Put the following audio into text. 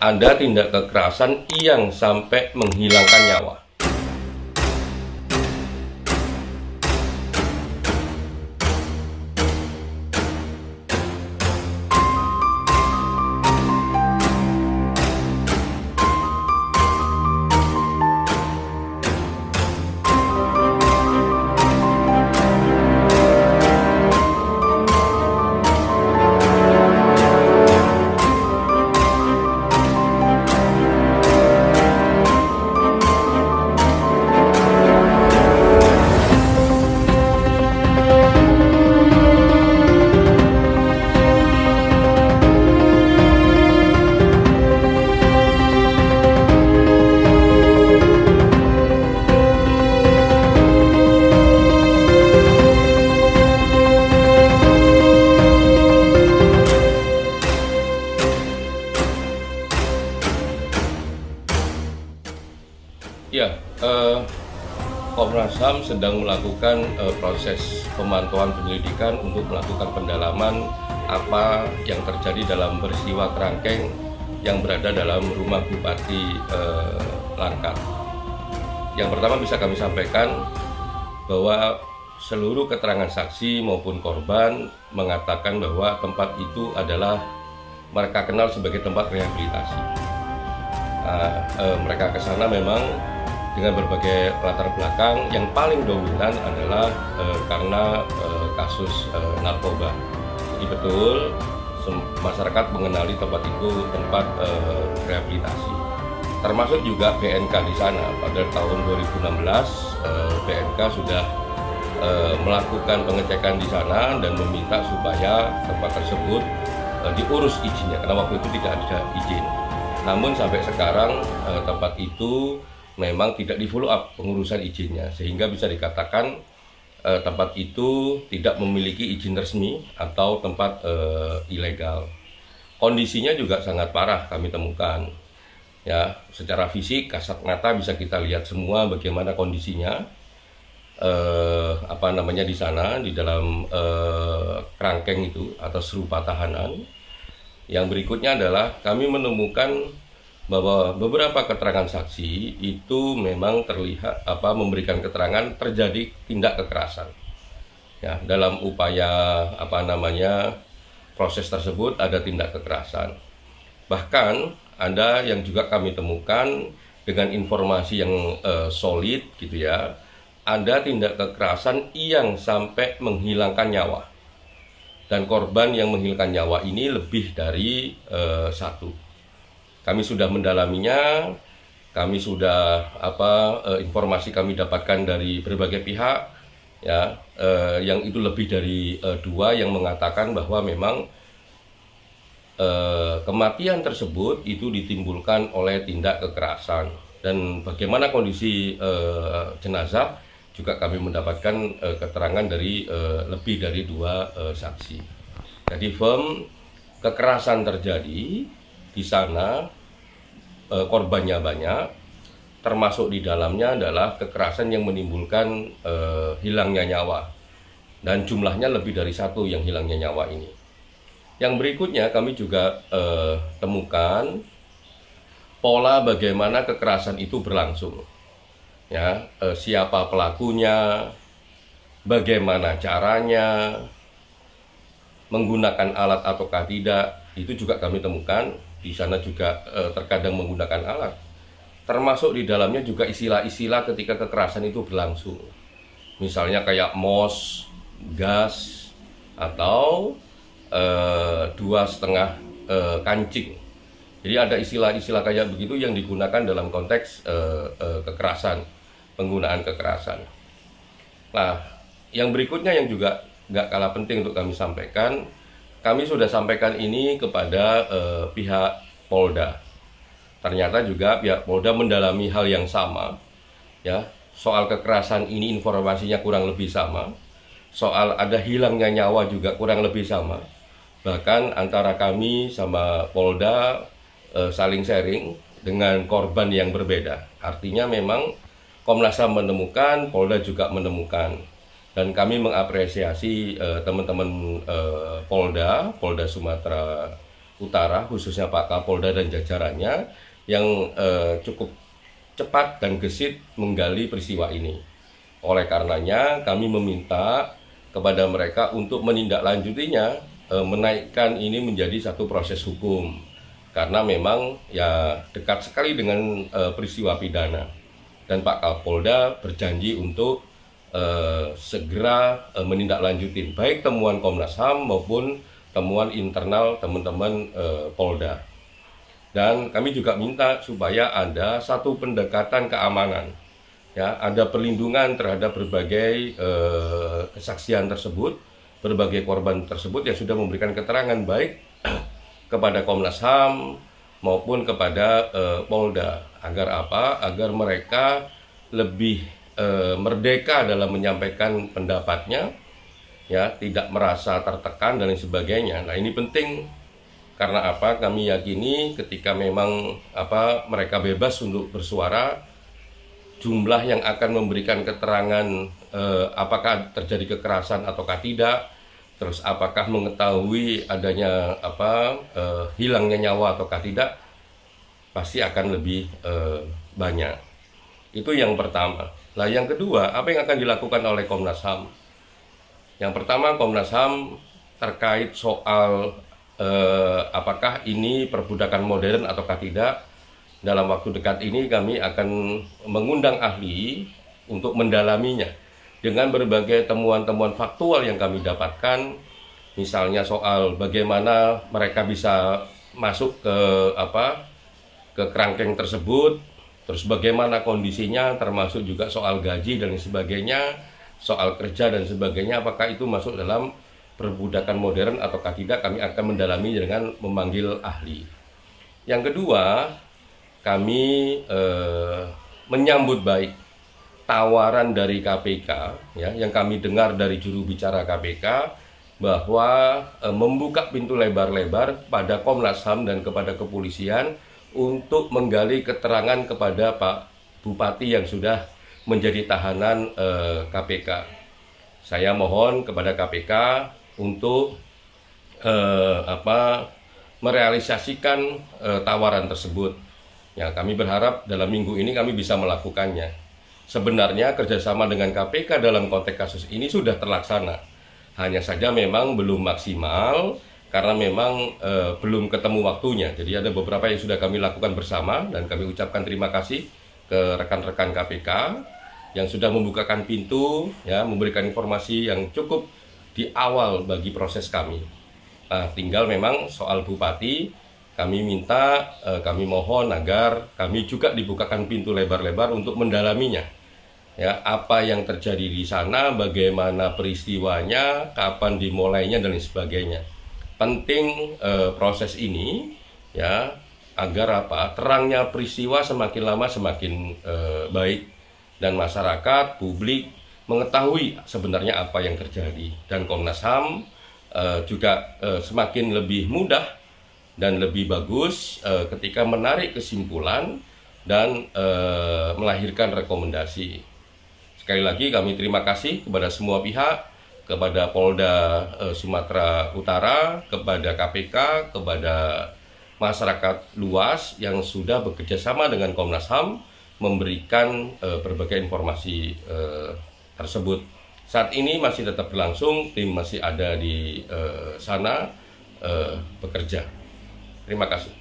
ada tindak kekerasan yang sampai menghilangkan nyawa. Ya, Komnas HAM sedang melakukan proses pemantauan penyelidikan untuk melakukan pendalaman apa yang terjadi dalam peristiwa kerangkeng yang berada dalam rumah Bupati Langkat. Yang pertama bisa kami sampaikan bahwa seluruh keterangan saksi maupun korban mengatakan bahwa tempat itu adalah mereka kenal sebagai tempat rehabilitasi. Mereka ke sana memang dengan berbagai latar belakang. Yang paling dominan adalah karena kasus narkoba. Jadi betul masyarakat mengenali tempat itu tempat rehabilitasi. Termasuk juga BNK di sana. Pada tahun 2016 BNK sudah melakukan pengecekan di sana dan meminta supaya tempat tersebut diurus izinnya karena waktu itu tidak ada izin. Namun sampai sekarang tempat itu memang tidak di follow up pengurusan izinnya, sehingga bisa dikatakan tempat itu tidak memiliki izin resmi atau tempat ilegal. Kondisinya juga sangat parah kami temukan. Ya, secara fisik kasat mata bisa kita lihat semua bagaimana kondisinya. Di sana di dalam kerangkeng itu atau serupa tahanan. Yang berikutnya adalah kami menemukan bahwa beberapa keterangan saksi itu memang terlihat memberikan keterangan terjadi tindak kekerasan. Ya, dalam upaya proses tersebut ada tindak kekerasan. Bahkan ada yang juga kami temukan dengan informasi yang solid gitu ya, ada tindak kekerasan yang sampai menghilangkan nyawa. Dan korban yang menghilangkan nyawa ini lebih dari satu. Kami sudah mendalaminya, kami sudah informasi kami dapatkan dari berbagai pihak, ya, yang itu lebih dari dua yang mengatakan bahwa memang kematian tersebut itu ditimbulkan oleh tindak kekerasan. Dan bagaimana kondisi jenazah juga kami mendapatkan keterangan dari lebih dari dua saksi. Jadi firm kekerasan terjadi di sana, korbannya banyak, termasuk di dalamnya adalah kekerasan yang menimbulkan hilangnya nyawa, dan jumlahnya lebih dari satu yang hilangnya nyawa ini. Yang berikutnya kami juga temukan pola bagaimana kekerasan itu berlangsung, ya, siapa pelakunya, bagaimana caranya, menggunakan alat ataukah tidak, itu juga kami temukan. Di sana juga terkadang menggunakan alat. Termasuk di dalamnya juga istilah-istilah ketika kekerasan itu berlangsung. Misalnya kayak mos, gas, atau 2,5 kancing. Jadi ada istilah-istilah kayak begitu yang digunakan dalam konteks kekerasan, penggunaan kekerasan. Nah, yang berikutnya yang juga nggak kalah penting untuk kami sampaikan, kami sudah sampaikan ini kepada pihak Polda. Ternyata juga pihak Polda mendalami hal yang sama, ya, soal kekerasan ini informasinya kurang lebih sama, soal ada hilangnya nyawa juga kurang lebih sama. Bahkan antara kami sama Polda saling sharing dengan korban yang berbeda. Artinya memang Komnas HAM menemukan, Polda juga menemukan. Dan kami mengapresiasi teman-teman Polda Sumatera Utara, khususnya Pak Kapolda dan jajarannya yang cukup cepat dan gesit menggali peristiwa ini. Oleh karenanya kami meminta kepada mereka untuk menindaklanjutinya, menaikkan ini menjadi satu proses hukum, karena memang ya dekat sekali dengan peristiwa pidana. Dan Pak Kapolda berjanji untuk segera menindaklanjutin baik temuan Komnas HAM maupun temuan internal teman-teman Polda. Dan kami juga minta supaya ada satu pendekatan keamanan, ya, ada perlindungan terhadap berbagai kesaksian tersebut, berbagai korban tersebut yang sudah memberikan keterangan baik kepada Komnas HAM maupun kepada Polda. Agar apa? Agar mereka lebih merdeka dalam menyampaikan pendapatnya, ya, tidak merasa tertekan dan lain sebagainya. Nah, ini penting karena apa? Kami yakini ketika memang mereka bebas untuk bersuara, jumlah yang akan memberikan keterangan apakah terjadi kekerasan ataukah tidak, terus apakah mengetahui adanya hilangnya nyawa ataukah tidak, pasti akan lebih banyak. Itu yang pertama. Nah, yang kedua, apa yang akan dilakukan oleh Komnas HAM? Yang pertama, Komnas HAM terkait soal apakah ini perbudakan modern ataukah tidak. Dalam waktu dekat ini kami akan mengundang ahli untuk mendalaminya dengan berbagai temuan-temuan faktual yang kami dapatkan, misalnya soal bagaimana mereka bisa masuk ke kerangkeng tersebut, terus bagaimana kondisinya, termasuk juga soal gaji dan sebagainya, soal kerja dan sebagainya, apakah itu masuk dalam perbudakan modern ataukah tidak. Kami akan mendalami dengan memanggil ahli. Yang kedua, kami menyambut baik tawaran dari KPK, ya, yang kami dengar dari juru bicara KPK bahwa membuka pintu lebar-lebar pada Komnas HAM dan kepada kepolisian untuk menggali keterangan kepada Pak Bupati yang sudah menjadi tahanan KPK. Saya mohon kepada KPK untuk merealisasikan tawaran tersebut. Ya, kami berharap dalam minggu ini kami bisa melakukannya. Sebenarnya kerjasama dengan KPK dalam konteks kasus ini sudah terlaksana. Hanya saja memang belum maksimal karena memang belum ketemu waktunya. Jadi ada beberapa yang sudah kami lakukan bersama dan kami ucapkan terima kasih ke rekan-rekan KPK yang sudah membukakan pintu, ya, memberikan informasi yang cukup di awal bagi proses kami. Nah, tinggal memang soal Bupati, kami minta, kami mohon agar kami juga dibukakan pintu lebar-lebar untuk mendalaminya. Ya, apa yang terjadi di sana, bagaimana peristiwanya, kapan dimulainya dan lain sebagainya. Penting proses ini, ya, agar terangnya peristiwa semakin lama semakin baik dan masyarakat, publik mengetahui sebenarnya apa yang terjadi, dan Komnas HAM juga semakin lebih mudah dan lebih bagus ketika menarik kesimpulan dan melahirkan rekomendasi. Sekali lagi kami terima kasih kepada semua pihak, kepada Polda Sumatera Utara, kepada KPK, kepada masyarakat luas yang sudah bekerja sama dengan Komnas HAM memberikan berbagai informasi tersebut. Saat ini masih tetap berlangsung, tim masih ada di sana bekerja. Terima kasih.